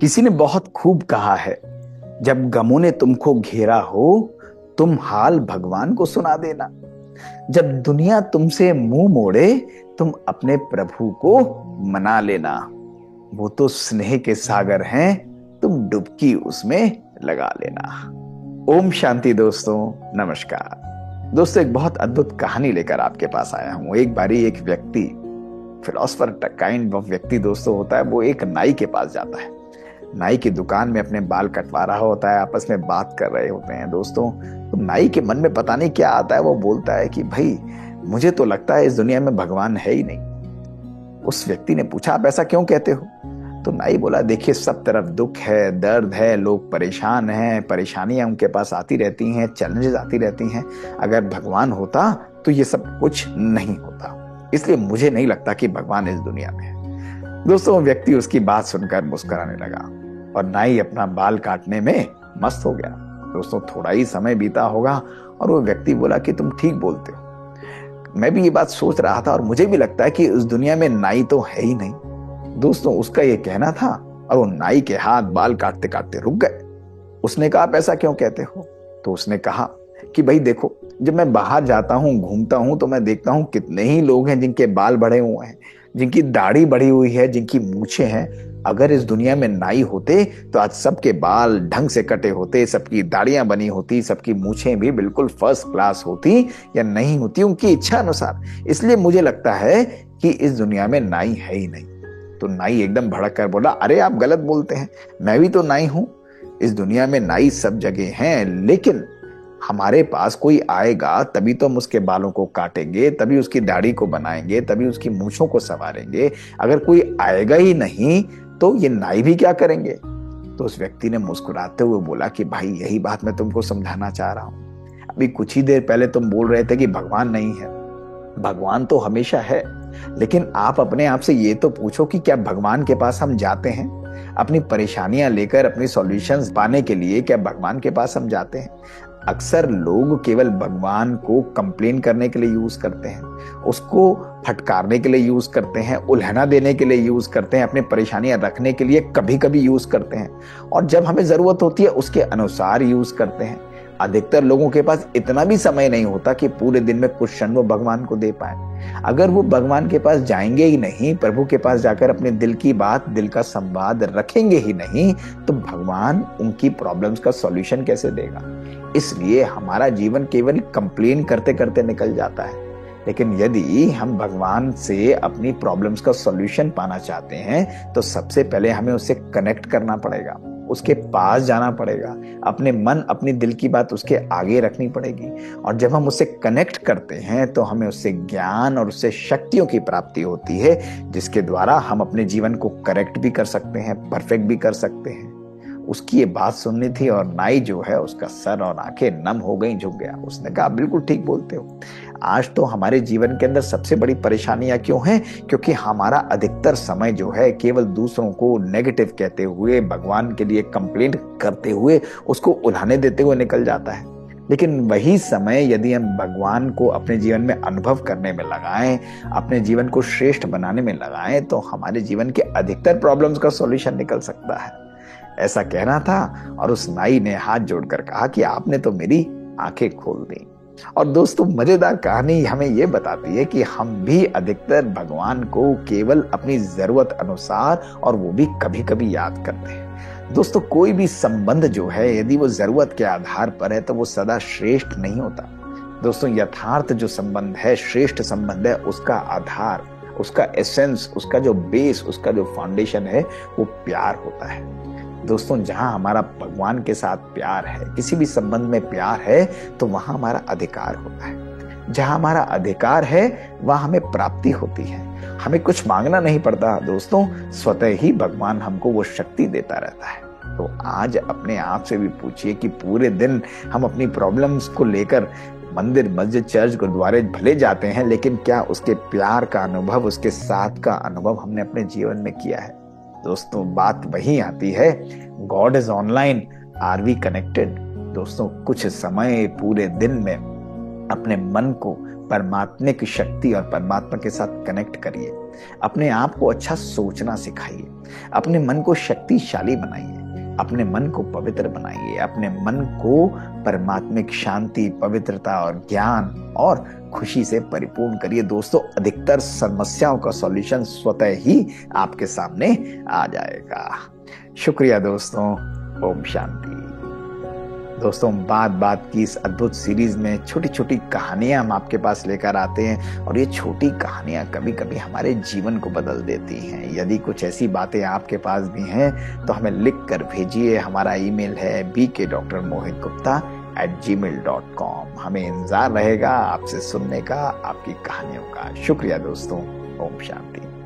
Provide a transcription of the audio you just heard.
किसी ने बहुत खूब कहा है, जब गमों ने तुमको घेरा हो तुम हाल भगवान को सुना देना। जब दुनिया तुमसे मुंह मोड़े तुम अपने प्रभु को मना लेना। वो तो स्नेह के सागर हैं, तुम डुबकी उसमें लगा लेना। ओम शांति दोस्तों, नमस्कार। दोस्तों, एक बहुत अद्भुत कहानी लेकर आपके पास आया हूं। एक बारी एक व्यक्ति, फिलोसफर काइंड ऑफ व्यक्ति दोस्तों होता है, वो एक नाई के पास जाता है। नाई की दुकान में अपने बाल कटवा रहा होता है, आपस में बात कर रहे होते हैं दोस्तों। तो नाई के मन में पता नहीं क्या आता है, वो बोलता है कि भाई मुझे तो लगता है इस दुनिया में भगवान है ही नहीं। उस व्यक्ति ने पूछा, आप ऐसा क्यों कहते हो? तो नाई बोला, देखिए सब तरफ दुख है, दर्द है, लोग परेशान हैं, परेशानियां उनके पास आती रहती हैं, चैलेंजेस आती रहती हैं। अगर भगवान होता तो ये सब कुछ नहीं होता, इसलिए मुझे नहीं लगता कि भगवान इस दुनिया में है। दोस्तों, वो व्यक्ति उसकी बात सुनकर मुस्कुराने लगा और नाई अपना बाल काटने में मस्त हो गया। दोस्तों, थोड़ा ही समय बीता होगा और वो व्यक्ति बोला कि तुम ठीक बोलते हो, मैं भी ये बात सोच रहा था और मुझे भी लगता है कि इस दुनिया में नाई तो है ही नहीं। दोस्तों, उसका ये कहना था और वो नाई के हाथ बाल काटते काटते रुक गए। उसने कहा, आप ऐसा क्यों कहते हो? तो उसने कहा कि भाई देखो, जब मैं बाहर जाता हूँ, घूमता हूँ, तो मैं देखता हूँ कितने ही लोग हैं जिनके बाल बढ़े हुए हैं, जिनकी दाढ़ी बढ़ी हुई है, जिनकी मूछें हैं। अगर इस दुनिया में नाई होते तो आज सबके बाल ढंग से कटे होते, सबकी दाढ़ियां बनी होती, सबकी मूछें भी बिल्कुल फर्स्ट क्लास होती या नहीं होती, उनकी इच्छा अनुसार। इसलिए मुझे लगता है कि इस दुनिया में नाई है ही नहीं। तो नाई एकदम भड़क कर बोला, अरे आप गलत बोलते हैं, मैं भी तो नाई हूं। इस दुनिया में नाई सब जगह हैं, लेकिन हमारे पास कोई आएगा तभी तो हम उसके बालों को काटेंगे, तभी उसकी दाढ़ी को बनाएंगे, तभी उसकी मूछों को संवारेंगे। अगर कोई आएगा ही नहीं तो ये नाई भी क्या करेंगे? तो उस व्यक्ति ने मुस्कुराते हुए बोला कि भाई यही बात मैं तुमको समझाना चाह रहा हूं। अभी कुछ ही देर पहले तुम बोल रहे थे कि भगवान नहीं है। भगवान तो हमेशा है, लेकिन आप अपने आप से ये तो पूछो कि क्या भगवान के पास हम जाते हैं? अपनी परेशानियां लेकर, अपनी सॉल्यूशंस पाने के लिए क्या भगवान के पास हम जाते हैं? अक्सर लोग केवल भगवान को कंप्लेन करने के लिए यूज करते हैं, उसको फटकारने के लिए यूज करते हैं, उल्हना देने के लिए यूज करते हैं, अपनी परेशानियां रखने के लिए कभी कभी यूज करते हैं, और जब हमें जरूरत होती है उसके अनुसार यूज करते हैं। अधिकतर लोगों के पास इतना भी समय नहीं होता कि पूरे दिन में कुछ क्षण वो भगवान को दे पाए। अगर वो भगवान के पास जाएंगे ही नहीं, प्रभु के पास जाकर अपने दिल की बात, दिल का संवाद रखेंगे ही नहीं, तो भगवान उनकी प्रॉब्लम्स का सॉल्यूशन कैसे देगा? इसलिए हमारा जीवन केवल कंप्लेन करते करते निकल जाता है। लेकिन यदि हम भगवान से अपनी प्रॉब्लम्स का सॉल्यूशन पाना चाहते हैं तो सबसे पहले हमें उससे कनेक्ट करना पड़ेगा, उसके पास जाना पड़ेगा, अपने मन, अपनी दिल की बात उसके आगे रखनी पड़ेगी। और जब हम उससे कनेक्ट करते हैं तो हमें उससे ज्ञान और उससे शक्तियों की प्राप्ति होती है, जिसके द्वारा हम अपने जीवन को करेक्ट भी कर सकते हैं, परफेक्ट भी कर सकते हैं। उसकी ये बात सुननी थी और नाई जो है उसका सर और आंखें नम हो गई, झुक गया। उसने कहा, बिल्कुल ठीक बोलते हो। आज तो हमारे जीवन के अंदर सबसे बड़ी परेशानियां क्यों हैं? क्योंकि हमारा अधिकतर समय जो है केवल दूसरों को नेगेटिव कहते हुए, भगवान के लिए कंप्लेंट करते हुए, उसको उल्हाने देते हुए निकल जाता है। लेकिन वही समय यदि हम भगवान को अपने जीवन में अनुभव करने में लगाएं, अपने जीवन को श्रेष्ठ बनाने में लगाएं, तो हमारे जीवन के अधिकतर प्रॉब्लम्स का सॉल्यूशन निकल सकता है। ऐसा कहना था और उस नाई ने हाथ जोड़कर कहा कि आपने तो मेरी आंखें खोल दी। और दोस्तों, मजेदार कहानी हमें यह बताती है कि हम भी अधिकतर भगवान को केवल अपनी जरूरत अनुसार, और वो भी कभी कभी याद करते हैं। दोस्तों, कोई भी संबंध जो है यदि वो जरूरत के आधार पर है तो वो सदा श्रेष्ठ नहीं होता। दोस्तों, यथार्थ जो संबंध है, श्रेष्ठ संबंध है, उसका आधार, उसका एसेंस, उसका जो बेस, उसका जो फाउंडेशन है, वो प्यार होता है। दोस्तों, जहां हमारा भगवान के साथ प्यार है, किसी भी संबंध में प्यार है, तो वहां हमारा अधिकार होता है। जहां हमारा अधिकार है वहां हमें प्राप्ति होती है, हमें कुछ मांगना नहीं पड़ता। दोस्तों, स्वतः ही भगवान हमको वो शक्ति देता रहता है। तो आज अपने आप से भी पूछिए कि पूरे दिन हम अपनी प्रॉब्लम्स को लेकर मंदिर, मस्जिद, चर्च, गुरुद्वारे भले जाते हैं, लेकिन क्या उसके प्यार का अनुभव, उसके साथ का अनुभव हमने अपने जीवन में किया है? दोस्तों, बात वही आती है, God is online, are we connected? दोस्तों, कुछ समय पूरे दिन में अपने मन को परमात्मिक शक्ति और परमात्मा के साथ कनेक्ट करिए। अपने आप को अच्छा सोचना सिखाइए, अपने मन को शक्तिशाली बनाइए, अपने मन को पवित्र बनाइए, अपने मन को परमात्मिक शांति, पवित्रता और ज्ञान और खुशी से परिपूर्ण करिए। दोस्तों, अधिकतर समस्याओं का सॉल्यूशन स्वतः ही आपके सामने आ जाएगा। शुक्रिया दोस्तों। ओम शांति। दोस्तों, बात बात की इस अद्भुत सीरीज में छोटी छोटी कहानियां हम आपके पास लेकर आते हैं और ये छोटी कहानियां कभी कभी हमारे जीवन को बदल देती हैं। यदि कुछ ऐसी बातें आपके पास भी हैं तो हमें लिख कर भेजिए। हमारा ईमेल है bkdrmohitgupta@gmail.com। हमें इंतजार रहेगा आपसे सुनने का, आपकी कहानियों का। शुक्रिया दोस्तों। ओम शांति।